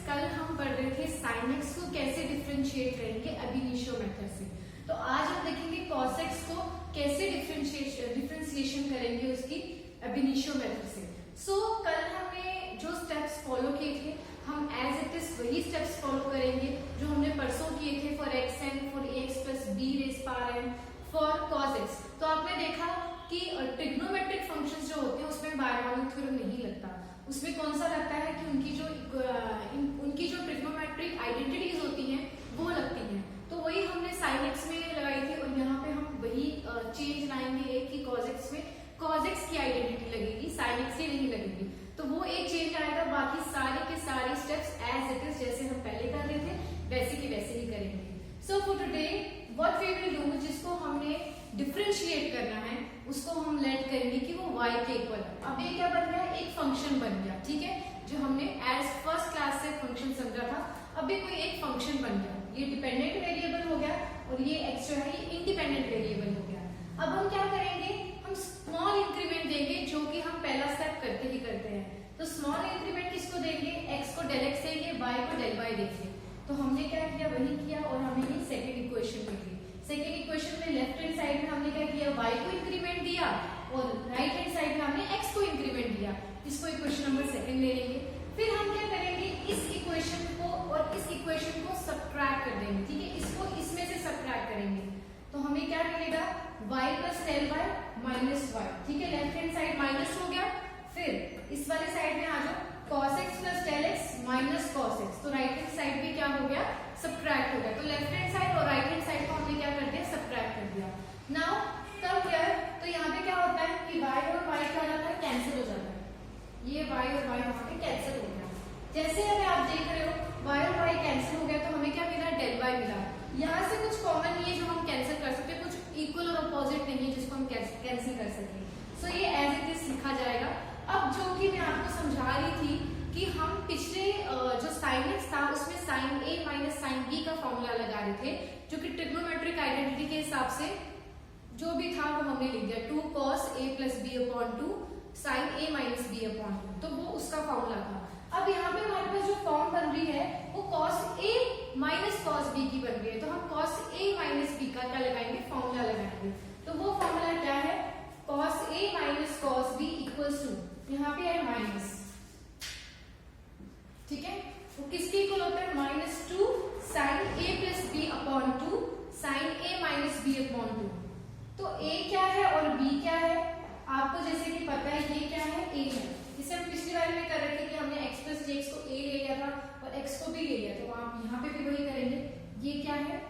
कल हम पढ़ रहे थे sin x को कैसे डिफरेंशिएट करेंगे अब इनिशियो मेथड से। तो आज हम देखेंगे cos x को कैसे डिफरेंशिएशन करेंगे उसकी अब इनिशियो मेथड से। कल हमने जो स्टेप्स फॉलो किए थे हम एज इट इज वही स्टेप्स फॉलो करेंगे जो हमने परसों किए थे for xn, for ax plus b raise power n, for cos x। तो आपने देखा कि ट्रिग्नोमेट्रिक फंक्शंस जो होते हैं उसमें बायनॉमियल थ्योरम नहीं लगता, उसमें कौन सा लगता है कि उनकी जो ट्रिग्नोमेट्रिक आइडेंटिटीज होती हैं वो लगती हैं। तो वही हमने sin x में लगाई थी और यहाँ पे हम वही चेंज लाएंगे कि cos x में cos x की आइडेंटिटी लगेगी, sin x की नहीं लगेगी। तो वो एक चेंज आएगा, बाकी सारे के सारे स्टेप्स एज इट इज जैसे हम पहले कर रहे थे वैसे के वैसे ही करेंगे। So for today what we will do, जिसको हमने डिफरेंशिएट करना है उसको हम लेट करेंगे कि वो y के इक्वल है। अब ये क्या बन गया, एक फंक्शन बन गया, ठीक है, जो हमने एज फर्स्ट क्लास से फंक्शन समझा था, अब ये कोई एक फंक्शन बन गया। ये डिपेंडेंट वेरिएबल हो गया और ये x जो है ये इंडिपेंडेंट वेरिएबल हो गया। अब हम क्या करेंगे, हम स्मॉल इंक्रीमेंट देंगे जो कि हम पहला स्टेप करते ही करते हैं। तो स्मॉल इंक्रीमेंट किसको देंगे, x को del x देंगे, y को del y देंगे। तो हमने क्या किया, वही किया और हमें ये सेकेंड इक्वेशन मिल गई। सेकेंड इक्वेशन में लेफ्ट हैंड साइड में हमने क्या किया, y को इंक्रीमेंट दिया और राइट हैंड साइड में हमने x को इंक्रीमेंट दिया। इसको इक्वेशन नंबर सेकेंड ले लेंगे। फिर हम क्या करेंगे, इस इक्वेशन को और इस इक्वेशन को सबट्रैक्ट कर देंगे, ठीक है, इसको इसमें से सबट्रैक्ट करेंगे। तो हमें क्या मिलेगा, y plus del y minus y, ठीक है, लेफ्ट हैंड साइड माइनस हो गया। फिर इस वाले साइड में आ जाओ, cos x plus del x minus cos x, तो राइट हैंड साइड भी क्या हो गया, सबट्रैक्ट हो गया। तो लेफ्ट हैंड साइड और राइट हैंड साइड को हमने क्या कर दिया, सबट्रैक्ट कर दिया। नाउ कम हियर, तो यहाँ पे क्या होता है कि y और y क्या हो जाता है, कैंसिल हो जाता है। ये y और y यहाँ पे कैंसिल हो गया। जैसे अगर आप देख रहे हो y और y कैंसिल हो गया तो हमें क्या मिला, del y मिला। यहाँ से कुछ कॉमन नहीं है जो हम कैंसिल कर सकते, कुछ इक्वल और अपोजिट नहीं है जिसको हम कैंसिल कर सकें। सो ये एज इट इज लिखा जाएगा। अब जो कि मैं आपको समझा रही थी कि हम पिछले जो sin x था उसमें sin a minus sin b का फॉर्मूला लगा रहे थे, जो कि ट्रिग्नोमेट्रिक आइडेंटिटी के हिसाब से जो भी था वो हमने लिख दिया, 2 cos a plus b upon 2 sin a minus b upon 2, तो वो उसका फॉर्मूला था। अब यहाँ पे हमारे पास जो फॉर्म बन रही है वो cos a minus cos b की बन रही है, तो हम cos a माइनस b का क्या लगाएंगे, फॉर्मूला लगाएंगे। तो वो फॉर्मूला क्या है, cos a minus cos b equals to, यहाँ पे है माइनस, ठीक है, तो किसके इक्वल होता है, minus 2 sin a plus b upon 2 sin a minus b upon 2। तो a क्या है और b क्या है, आपको जैसे कि पता है ये क्या है, a है। इसे हम पिछली बार में कर रहे थे कि हमने x प्लस jx को a ले लिया था और x को भी ले लिया, तो आप यहाँ पे भी वही करेंगे। ये क्या है,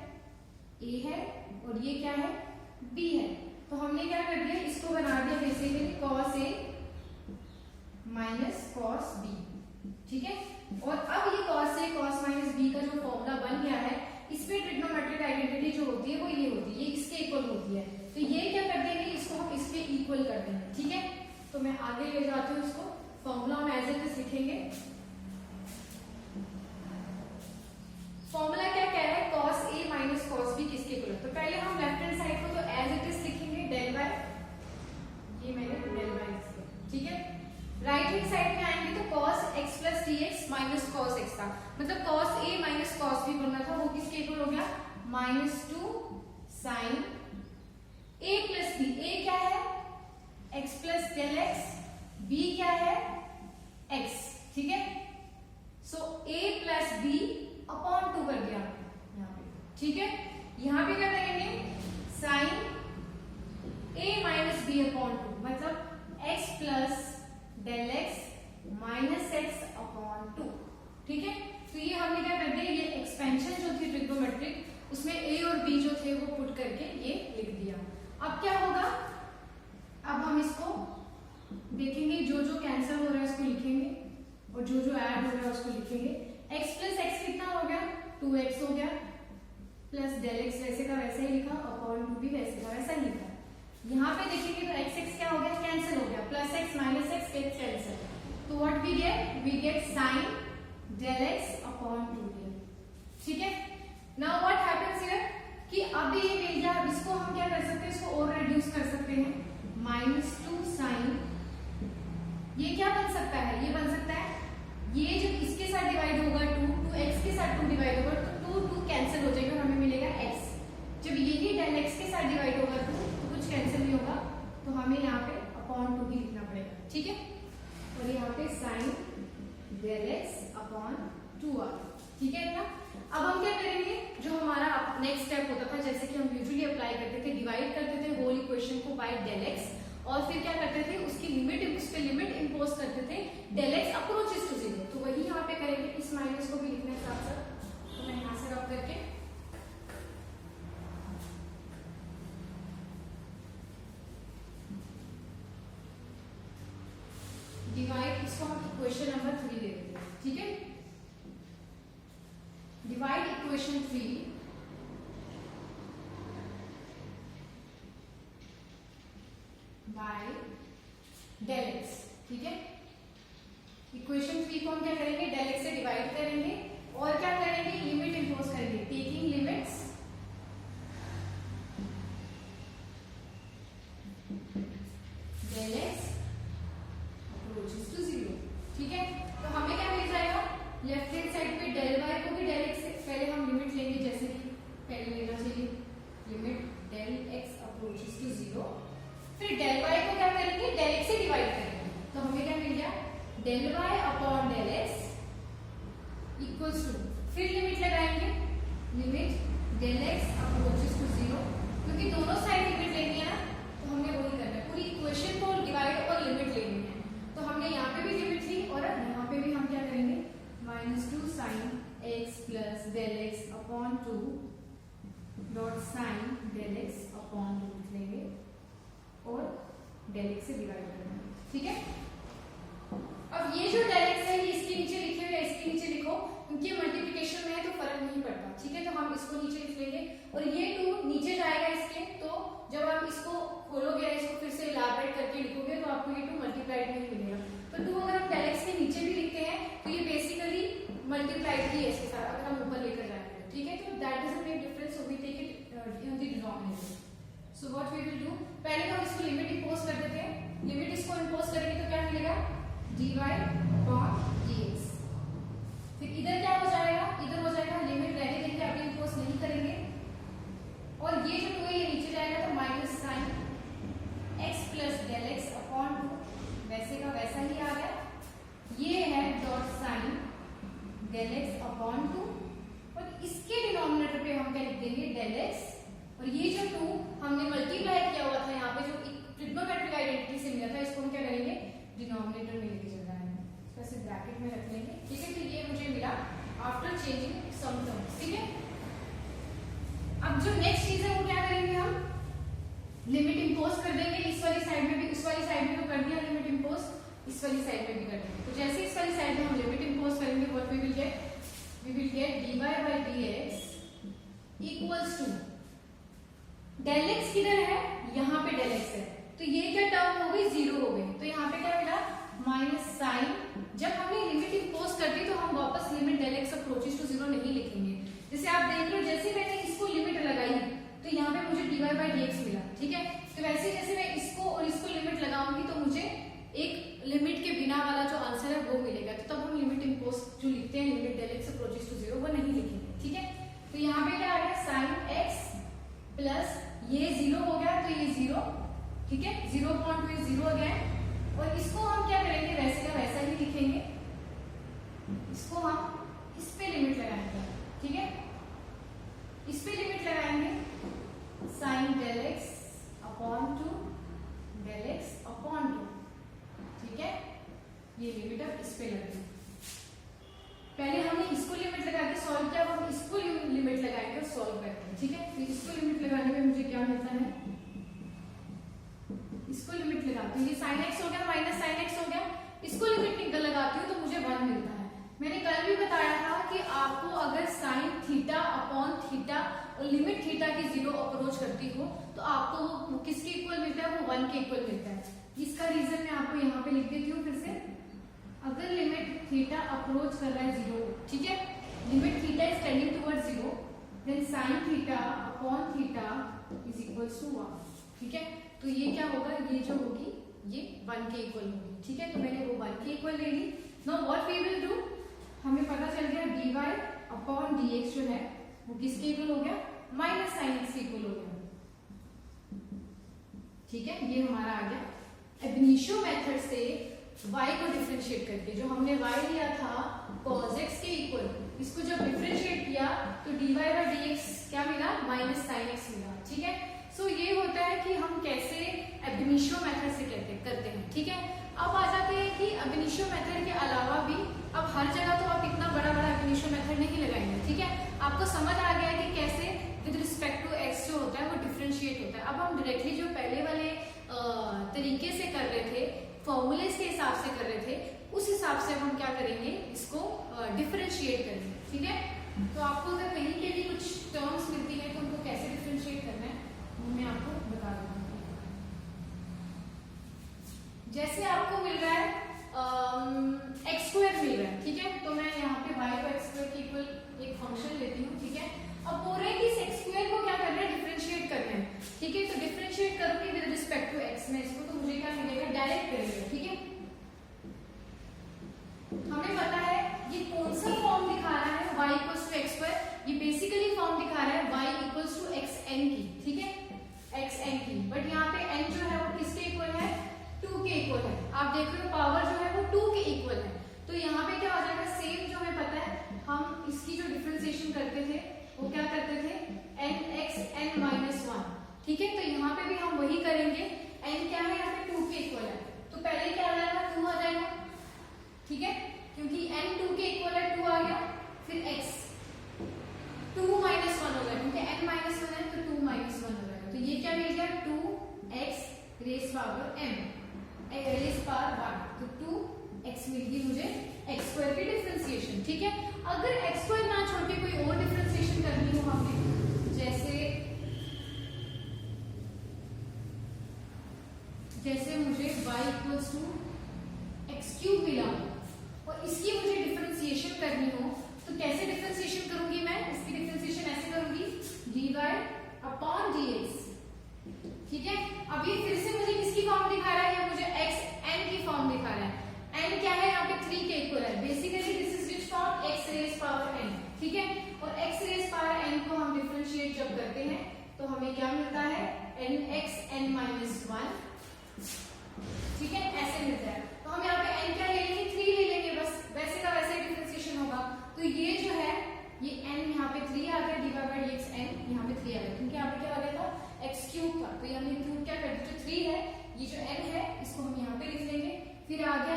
a है और ये क्या है, b है। तो हमने क्या कर दिया, इसको बना दिया basically cos a minus cos b, ठीक है। और अब ये cos a cos minus b का जो फॉर्मूला बन गया है, इसमें ट्रिग्नोमेट्रिक आइडेंटिटी जो होती है वो ये होती है, ये इसके इक्वल होती है। तो ये क्या कर देंगे, इसको हम इसके इक्वल कर देंगे, ठीक है। तो मैं आगे ले जाती हूँ इसको, फॉर्मूला हम एज इट इज लिखेंगे। फॉर्मूला क्या कह रहा है, cos a minus cos b किसके इक्वल है। तो पहले हम लेफ्ट हैंड साइड को तो एज इट इज लिखेंगे del y, ये मैंने del y लिखा, ठीक है। राइट हैंड साइड में आएंगे तो cos x plus dx minus cos x था, मतलब cos a minus cos b बनना था, वो किसके इक्वल हो गया, minus 2 sin a plus b। a क्या है, x plus del x, b क्या है, x, ठीक है। सो a प्लस b अपॉन 2 कर दिया यहाँ पे, ठीक है। यहाँ पे क्या करेंगे, sin a minus b upon 2, मतलब x plus del x minus x upon 2, ठीक है। तो ये हमने क्या कर दिया, ये एक्सपेंशन जो थी ट्रिग्नोमेट्रिक उसमें a और b जो थे वो पुट करके ये लिख दिया। अब क्या होगा, अब हम इसको देखेंगे, जो जो कैंसिल हो रहा है उसको लिखेंगे और जो जो ऐड हो रहा है उसको लिखेंगे। x प्लस x कितना हो गया, 2x हो गया, प्लस del x वैसे का वैसे ही लिखा, अपॉन 2 भी वैसे का वैसा ही लिखा। यहाँ पे देखेंगे तो x क्या हो गया, कैंसिल हो गया, plus x minus x get cancel, तो what we get sin del x upon 2, ठीक है। नाउ व्हाट हैपेंस हियर कि अब ये मिल गया, अब इसको हम क्या कर सकते हैं, इसको और रिड्यूस कर सकते हैं, माइनस 2 sin, ये क्या बन सकता है, ये बन सकता है, ये जब इसके साथ डिवाइड होगा 2 डेल एक्स के साथ डिवाइड होगा तो कुछ कैंसिल नहीं होगा, तो हमें यहाँ पे अपॉन 2 ही लिखना पड़ेगा, ठीक है। और यहाँ पे साइन डेल एक्स अपॉन 2 आ, ठीक है ना। अब हम क्या करेंगे, जो हमारा नेक्स्ट स्टेप होता था, जैसे कि हम यूजुअली अप्लाई करते थे, डिवाइड करते थे होल इक्वेशन को बाय डेल एक्स, और फिर क्या करते थे, उसकी लिमिट, उस पे लिमिट इंपोज करते थे डेल एक्स अप्रोचेस टू 0। तो वही यहाँ पे करेंगे, इस माइनस को भी लिखने के साथ साथ, तो मैं यहाँ से रब करके डिवाइड, इसको हम इक्वेशन नंबर 3 ले लेते हैं, ठीक है। Divide equation 3 by del x, ठीक है। इक्वेशन 3 को हम क्या करेंगे, डेल एक्स से डिवाइड करेंगे और क्या करेंगे, लिमिट इंपोज करेंगे, taking limits del x approaches to 0, ठीक है। तो हमें क्या मिल जाएगा, लेफ्ट हैंड साइड पे डेल वाई को भी डेल एक्स से पहले हम लिमिट लेंगे, जैसे कि पहले लेना चाहिए limit del x approaches to 0, फिर डेल वाई को क्या करेंगे, डेल एक्स से डिवाइड करेंगे, तो हमें क्या मिल गया, del y upon del x equals to, फिर लिमिट लगाएंगे, limit del x approaches to 0, क्योंकि दोनों साइड लिमिट लेनी है ना, तो हमने वही करना है, पूरी इक्वेशन को डिवाइड और लिमिट लेनी है। तो हमने यहाँ पे भी लिमिट ली और यहाँ पे भी हम क्या करेंगे, -2 sine x plus del x upon 2 dot sine del x upon 2 लिख लेंगे और डेल एक्स से डिवाइड करना है, ठीक है। अब ये जो डेल एक्स है, ये इसके नीचे लिखे हुए, इसके नीचे लिखो, उनकी मल्टीप्लिकेशन में है तो फर्क नहीं पड़ता, ठीक है। तो हम इसको नीचे लिख लेंगे और ये 2 नीचे जाएगा इसके, तो जब आप इसको खोलोगे, इसको फिर से इलाबरेट करके लिखोगे, तो आपको ये 2 मल्टीप्लाइड में ही मिलेगा। तो 2 अगर हम डेल एक्स के नीचे भी लिखते हैं तो ये बेसिकली मल्टीप्लाइड ही है इसके साथ, अगर हम ऊपर लेकर जाएंगे, ठीक है। तो that doesn't make difference, so we take it in the denominator. So what we will do, पहले तो हम इसको लिमिट इंपोज कर देते हैं, लिमिट इसको इंपोज करेंगे तो क्या मिलेगा, dy अपॉन dx, फिर इधर क्या हो जाएगा, इधर हो जाएगा, लिमिट रहने देंगे, अभी इंपोज नहीं करेंगे, और ये जो 2 है ये नीचे जाएगा, तो minus sine x plus del x upon 2, वैसे का वैसा ही आ गया, ये है dot sine del x upon 2, और इसके डिनोमिनेटर पे हम क्या लिख देंगे, डेल एक्स, और ये जो 2 हमने मल्टीप्लाई किया हुआ था यहाँ पे, जो ट्रिग्नोमेट्रिक आइडेंटिटी से मिला था, इसको हम क्या करेंगे, डिनोमिनेटर में लेके चल जाएंगे, इसको ऐसे ब्रैकेट में रख लेंगे, ठीक है। तो ये मुझे मिला आफ्टर चेंजिंग सम टर्म्स, ठीक है। अब जो नेक्स्ट चीज है वो क्या करेंगे, हम लिमिट इंपोज कर देंगे, इस वाली साइड में भी, उस वाली साइड में तो कर दिया लिमिट इंपोज, इस वाली साइड में भी कर देंगे। तो जैसे इस वाली साइड में हम लिमिट इंपोज करेंगे, what we will get dy by dx equals to, del x किधर है, यहाँ पे डेल एक्स है, तो ये क्या टर्म हो गई, 0 हो गई, तो यहाँ पे क्या मिला, माइनस साइन, जब हमने लिमिट इंपोज कर दी तो हम वापस limit del x approaches to 0 नहीं लिखेंगे। जैसे आप देख लो, जैसे मैंने इसको लिमिट लगाई तो यहाँ पे मुझे dy by dx मिला, ठीक है। तो वैसे जैसे मैं इसको और इसको लिमिट लगाऊंगी तो मुझे एक लिमिट के बिना वाला जो आंसर है वो मिलेगा, तो तब हम लिमिट इंपोज जो लिखते हैं, limit del x approaches to 0, वो नहीं लिखेंगे, ठीक है। तो यहाँ पे क्या आ गया, साइन एक्स प्लस ये 0 हो गया, तो ये 0, ठीक है, 0.2 0 हो गया, और इसको हम क्या करेंगे, वैसे का वैसा ही लिखेंगे, इसको हम इस पे लिमिट लगाएंगे, ठीक है, इस पे लिमिट लगाएंगे, sine del x upon 2 del x upon 2, ठीक है। ये लिमिट अब इस पे लगेगी, पहले हमने इसको लिमिट लगा के सॉल्व किया, अब हम इसको लिमिट लगाएंगे और सॉल्व करते हैं, ठीक है। तो इसको लिमिट लगाने में मुझे क्या मिलता है, इसको लिमिट लगाती हूँ, ये साइन एक्स हो गया माइनस साइन एक्स हो गया, इसको लिमिट लगाती हूँ तो मुझे 1 मिलता है। मैंने कल भी बताया था कि आपको अगर साइन थीटा अपॉन थीटा और लिमिट थीटा की 0 अप्रोच करती हो तो आपको वो किसके इक्वल मिलता है, वो 1 के इक्वल मिलता है। इसका रीजन मैं आपको यहाँ पे लिख देती हूँ फिर से, अगर लिमिट थीटा अप्रोच कर रहा है 0, ठीक है, limit theta is tending towards 0, then sine theta upon theta is equals to 1, ठीक है। तो ये क्या होगा, ये जो होगी ये 1 के इक्वल होगी, ठीक है। तो मैंने वो 1 के इक्वल ले ली। Now what we will do, हमें पता चल गया dy अपॉन dx जो है वो किसके इक्वल हो गया, माइनस साइन एक्स के इक्वल हो गया, ठीक है, ये हमारा आ गया अब इनिशियो मेथड से y को डिफरेंशिएट करके। जो हमने y लिया था cos x के इक्वल, इसको जब डिफरेंशिएट किया तो dy बाई dx क्या मिला, माइनस साइन x मिला। ठीक है, सो ये होता है कि हम कैसे अब इनिशियो मेथड से करते हैं। ठीक है, अब आ जाते हैं कि अब इनिशियो मेथड के अलावा भी अब हर जगह तो आप इतना बड़ा बड़ा अब इनिशियो मेथड नहीं लगाएंगे। ठीक है, आपको समझ आ गया है कि कैसे विद रिस्पेक्ट टू x जो होता है वो डिफरेंशिएट होता है। अब हम डायरेक्टली जो पहले वाले तरीके से कर रहे थे, फॉर्मूलेस के हिसाब से कर रहे थे, उस हिसाब से हम क्या करेंगे, इसको डिफरेंशिएट करेंगे। ठीक है, तो आपको अगर कहीं के भी कुछ टर्म्स मिलती है तो उनको कैसे डिफरेंशिएट करना है वो मैं आपको बता दूंगी। जैसे आपको मिल रहा है एक्स स्क्वायर मिल रहा है। ठीक है, तो मैं यहाँ पे y को एक्स स्क्वायर के इक्वल एक फंक्शन लेती हूँ। ठीक है, अब बोल रहे हैं कि इस एक्स स्क्वायर को क्या करना है, डिफरेंशिएट करना है। ठीक है, तो डिफरेंशिएट करूंगी विद रिस्पेक्ट टू x में इसको, तो मुझे क्या मिलेगा, डायरेक्ट करेंगे। ठीक है, हमें पता है ये कौन सा फॉर्म दिखा रहा है, y equals to x square, ये बेसिकली फॉर्म दिखा रहा है y इक्वल्स टू xn की। ठीक है, xn की, बट यहाँ पे n जो है वो किसके इक्वल है, 2 के इक्वल है। आप देख रहे हो पावर जो है वो 2 के इक्वल है। तो यहाँ पे क्या हो जाएगा, सेम जो हमें पता है, हम इसकी जो डिफरेंशिएशन करते थे वो क्या करते थे, nxn माइनस 1। ठीक है, तो यहाँ पे भी हम वही करेंगे। n क्या है, यहाँ पे 2 के इक्वल है, तो पहले क्या आ जाएगा, 2 आ जाएगा। ठीक है, क्योंकि n 2 के इक्वल है, 2 आ गया, फिर x 2 माइनस 1 हो गया, क्योंकि n माइनस 1 है तो 2 माइनस 1 हो जाएगा। तो ये क्या मिल गया, 2x raise power m raise power 1, तो 2x मिल गई मुझे x स्क्वायर की डिफरेंशिएशन। ठीक है, अगर x स्क्वायर ना छोड़ के कोई और डिफरेंशिएशन करनी हो हमें, जैसे मुझे y equals to x cube मिला और इसकी मुझे डिफरेंशिएशन करनी हो, तो कैसे डिफरेंशिएशन करूंगी मैं, इसकी डिफरेंशिएशन ऐसे करूंगी, dy अपॉन dx। ठीक है, अब ये फिर से मुझे किसकी फॉर्म दिखा रहा है, ये मुझे xn की फॉर्म दिखा रहा है। n क्या है, यहाँ पे 3 के इक्वल है, basically this is which form, x raise power n। ठीक है, और x रेज पावर n को हम डिफरेंशिएट जब करते हैं तो हमें क्या मिलता है, nxn माइनस 1। ठीक है, ऐसे मिलता है। तो हम यहाँ पे n क्या ले लेंगे, 3 ले लेंगे, बस वैसे का वैसे डिफरेंशिएशन होगा। तो ये जो है, ये n यहाँ पे 3 आ गया, डिवाइड बाय dx n यहाँ पे 3 आ गया, क्योंकि यहाँ पे क्या आ गया था, x क्यूब था, तो हमने क्यूब क्या कर दिया, जो 3 है, ये जो n है इसको हम यहाँ पे लिख लेंगे। फिर आ गया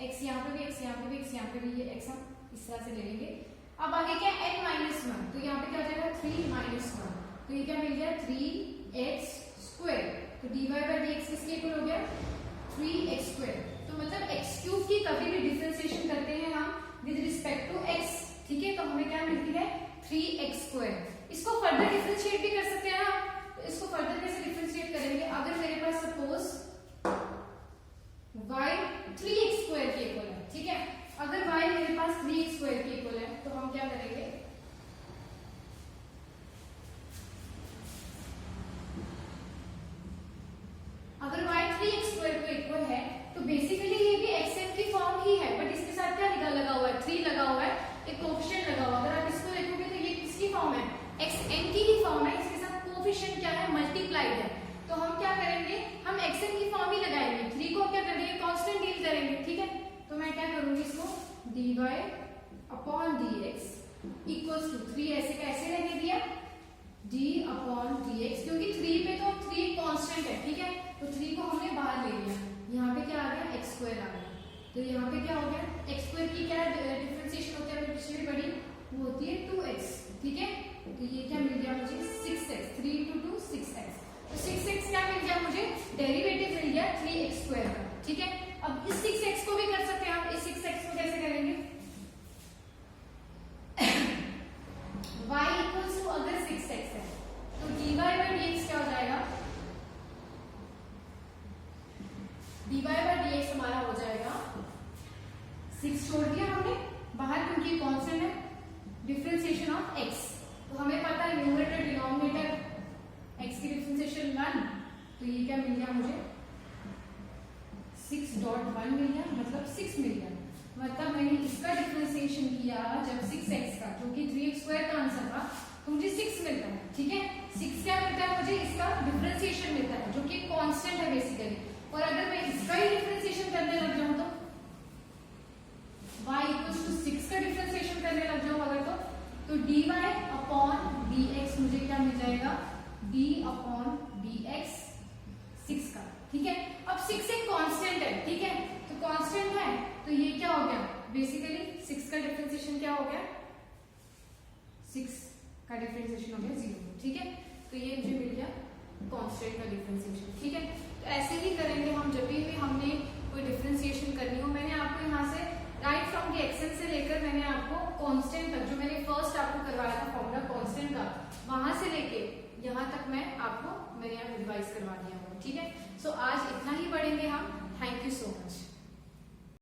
x यहाँ पे भी, x यहाँ पे भी, x यहाँ पे भी, ये x हम इस तरह से ले लेंगे। अब आगे क्या, n माइनस 1, तो यहाँ पे क्या हो जाएगा, 3 माइनस 1, तो ये क्या मिल गया, 3x स्क्वायर। तो dy बाय dx किसके इक्वल हो गया, 3x स्क्वायर। तो मतलब x क्यूब की कभी भी डिफरेंशिएशन करते हैं हम विद रिस्पेक्ट टू x। ठीक है, तो हमें क्या मिलती है, 3x स्क्वायर। इसको फर्दर डिफरेंशिएट भी कर सकते हैं ना, तो इसको फर्दर कैसे डिफरेंशिएट करेंगे, अगर मेरे पास सपोज y 3x स्क्वायर के इक्वल है। ठीक है, अगर y मेरे पास 3x स्क्वायर के इक्वल है तो हम क्या करेंगे, अगर y 3x स्क्वायर के इक्वल है तो बेसिकली ये भी xn की फॉर्म ही है, बट इसके साथ क्या लगा हुआ है, 3 लगा हुआ है, एक कोएफिशिएंट लगा हुआ है। अगर आप इसको देखोगे तो ये किसकी फॉर्म है, xn की ही फॉर्म है, इसके साथ कोएफिशिएंट क्या है, मल्टीप्लाइड है। तो हम क्या करेंगे, हम xn की फॉर्म ही लगाएंगे, 3 को क्या कर देंगे, कांस्टेंट डील करेंगे। ठीक है, तो मैं क्या करूंगी, इसको dy upon dx equals to 3 ऐसे का ऐसे रहने दिया, d अपॉन dx, क्योंकि 3 पे तो 3 कांस्टेंट है। ठीक है, तो 3 को हमने बाहर ले लिया, यहाँ पे क्या आ गया, x स्क्वायर आ गया। तो यहाँ पे क्या हो गया, x स्क्वायर की क्या डिफरेंशिएशन होती है, पिछली बड़ी वो होती है 2x। ठीक है, तो ये क्या मिल गया मुझे, 6x, 3 into 2 6x। तो 6x क्या मिल गया मुझे, डेरिवेटिव मिल गया 3x स्क्वायर का। ठीक है, अब इस 6x को भी कर सकते हैं हम, इस 6x को कैसे करेंगे, y इक्वल्स टू अगर 6x है तो dy बाय dx क्या हो जाएगा, dy बाय dx हमारा हो जाएगा, 6 छोड़ दिया हमने बाहर क्योंकि कांस्टेंट है, डिफरेंशिएशन ऑफ x। तो हमें पता है न्यूमरेटर डिनोमिनेटर x की डिफरेंशिएशन 1, तो ये क्या मिल गया मुझे, 6.1 मिल गया, मतलब 6 मिल गया। मतलब मैंने इसका डिफरेंशिएशन किया जब 6x का, जो कि 3x स्क्वायर का आंसर था, तो मुझे 6 मिलता है। ठीक है, 6 क्या मिलता है मुझे, इसका डिफरेंशिएशन डिफरेंशिएशन मिलता है जो कि कांस्टेंट है बेसिकली। और अगर मैं इसका ही डिफरेंशिएशन करने लग जाऊं तो y इक्वल्स टू 6 का डिफरेंशिएशन करने लग जाऊं अगर तो dy अपॉन dx मुझे क्या मिल जाएगा, d अपॉन dx 6 का। ठीक है, अब 6 एक कांस्टेंट है, ठीक है, तो कांस्टेंट है तो ये क्या हो गया, बेसिकली 6 का डिफरेंशिएशन क्या हो गया, 6 का डिफरेंशिएशन हो गया 0। ठीक है, तो ये मुझे मिल गया कांस्टेंट का डिफरेंशिएशन। ठीक है, तो ऐसे ही करेंगे हम जब भी हमने कोई डिफरेंशिएशन करनी हो। मैंने आपको यहाँ से राइट फ्रॉम के एक्सेल से लेकर मैंने आपको कांस्टेंट तक, जो मैंने फर्स्ट आपको करवाया था फॉर्मूला कांस्टेंट का, वहां से लेके यहाँ तक मैंने यहाँ रिवाइज करवा दिया हूँ। ठीक है, सो आज इतना ही पढ़ेंगे हम। Thank you so much.